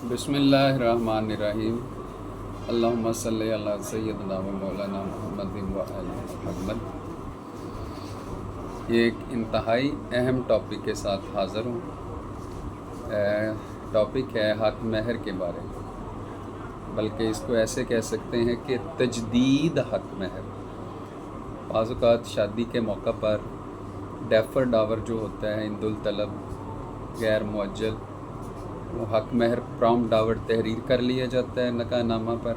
बिस्मिल्लाहिर्रहमानिर्रहीम। अल्लाहुम्मा सल्लि अला सय्यिदिना व मौलाना मुहम्मदिन व आलि मुहम्मद। ये एक इंतहाई अहम टॉपिक के साथ हाज़िर हूँ। टॉपिक है हक महर के बारे में, बल्कि इसको ऐसे कह सकते हैं कि तजदीद हक महर। बाज़ औक़ात शादी के मौका पर डेफर डावर जो होता है, इंदुल तलब, गैर मुअज्जल, वो हक महर प्रॉम्प्ट डावर तहरीर कर लिया जाता है निकाह नामा पर।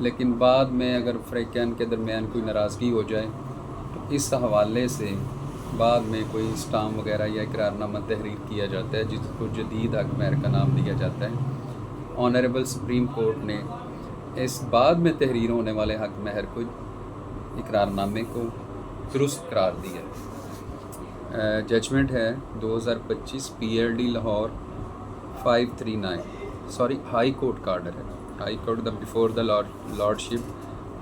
लेकिन बाद में अगर फ़रीक़ैन के दरमियान कोई नाराज़गी हो जाए तो इस हवाले से बाद में कोई स्टाम वगैरह या इकरारनामा तहरीर किया जाता है, जिसको जदीद हक महर का नाम दिया जाता है। ऑनरेबल सुप्रीम कोर्ट ने इस बाद में तहरीर होने वाले हक महर को, इकरारनामे को दुरुस्त करार दिया। जजमेंट है 2025 PLD लाहौर 539, हाई कोर्ट का आर्डर है, high court before the lordship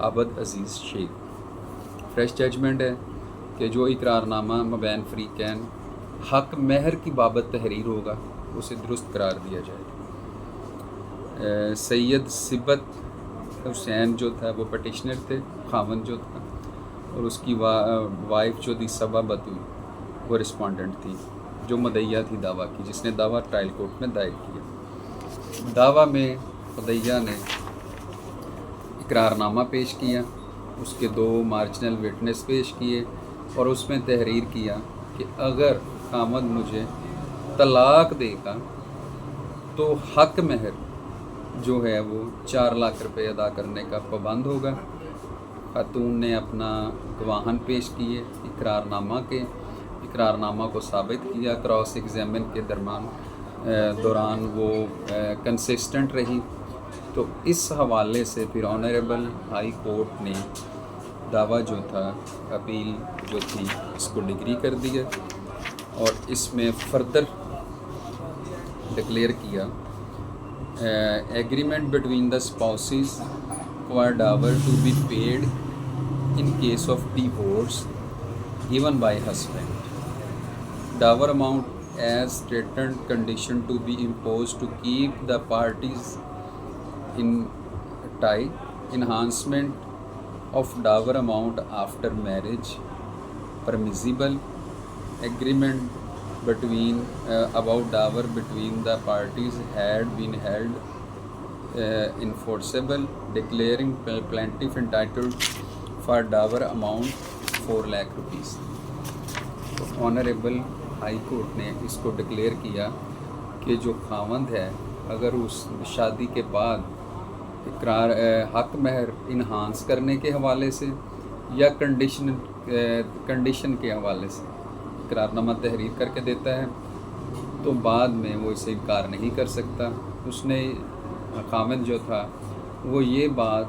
Abad Aziz Sheikh. Fresh judgement है कि जो इकरारनामा मबैन फ़रीक़ैन हक महर की बाबत तहरीर होगा उसे दुरुस्त करार दिया जाएगा। सैयद सिबत हुसैन जो था वो पटिशनर थे, खावन जो था, और उसकी वाइफ जो थी सबा बतूल वो रिस्पॉन्डेंट थी, जो मदैया थी दावा की, जिसने दावा ट्रायल कोर्ट में दायर किया। दावा में मदैया ने इकरारनामा पेश किया, उसके 2 मार्जिनल विटनेस पेश किए और उसमें तहरीर किया कि अगर खामद मुझे तलाक देगा तो हक महर जो है वो 4 लाख रुपए अदा करने का पाबंद होगा। खातून ने अपना गवाहन पेश किए इकरारनामा को साबित किया। क्रॉस एग्जामिन के दौरान वो कंसिस्टेंट रही। तो इस हवाले से फिर ऑनरेबल हाई कोर्ट ने दावा जो था, अपील जो थी, इसको डिग्री कर दिया और इसमें फर्दर डिक्लेयर किया agreement between the spouses for dower to be paid in case of divorce given by husband. Dower amount as threatened condition to be imposed to keep the parties in tie. Enhancement of dower amount after marriage permissible. Agreement between about dower between the parties had been held enforceable. Declaring plaintiff entitled for dower amount 4 lakh rupees. तो honourable high court ने इसको declare किया कि जो खावंद है, अगर उस शादी के बाद इकरार हक महर इन्हांस करने के हवाले से या कंडीशन के हवाले से इकरारनामा तहरीर करके देता है तो बाद में वो इसे इनकार नहीं कर सकता। उसने खावंद जो था वो ये बात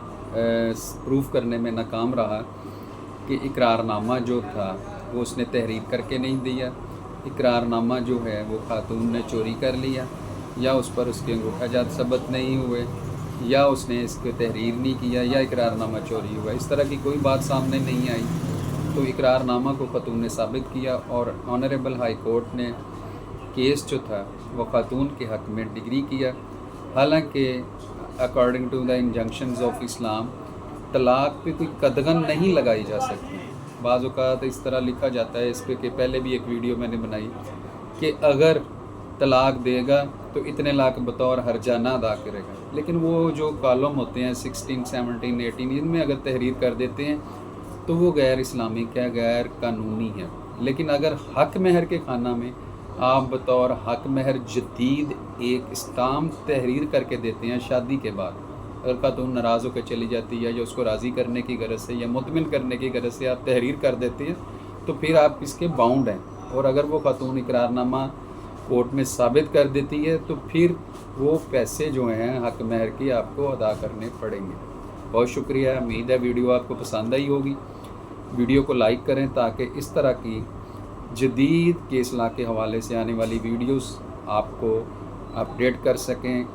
प्रूफ करने में नाकाम रहा कि इकरारनामा जो था वो उसने तहरीर करके नहीं दिया, इकरारनामा जो है वो खातून ने चोरी कर लिया, या उस पर उसके अंगूठा जात सबत नहीं हुए, या उसने इसको तहरीर नहीं किया, या इकरारनामा चोरी हुआ। इस तरह की कोई बात सामने नहीं आई। तो इकरारनामा को खातून ने साबित किया और ऑनरेबल हाई कोर्ट ने केस जो था वो खातून के हक़ में डिग्री किया। हालांकि according to the injunctions of Islam तलाक पे कोई कदगन नहीं लगाई जा सकती। बाज़ औक़ात इस तरह लिखा जाता है इस पे कि पहले भी एक वीडियो मैंने बनाई कि अगर तलाक देगा तो इतने लाख बतौर हर्जाना अदा करेगा, लेकिन वो जो कॉलम होते हैं 16, 17, 18 इनमें अगर तहरीर कर देते हैं तो वो गैर इस्लामिक है, गैर कानूनी है। लेकिन अगर हक महर के खाना में आप बतौर हक महर जदीद एक स्टाम्प तहरीर करके देते हैं शादी के बाद, अगर खातून नाराज़ होकर चली जाती है या उसको राज़ी करने की गरज से या मुतमिन करने की गरज से आप तहरीर कर देते हैं तो फिर आप इसके बाउंड हैं। और अगर वो खातून इकरारनामा कोर्ट में साबित कर देती है तो फिर वो पैसे जो हैं हक महर की आपको अदा करने पड़ेंगे। बहुत शुक्रिया, उम्मीद है वीडियो आपको पसंद आई होगी। वीडियो को लाइक करें ताकि इस तरह की जदीद केस ला के हवाले से आने वाली वीडियोस आपको अपडेट कर सकें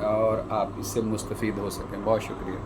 और आप इससे मुस्तफ़ीद हो सकें। बहुत शुक्रिया।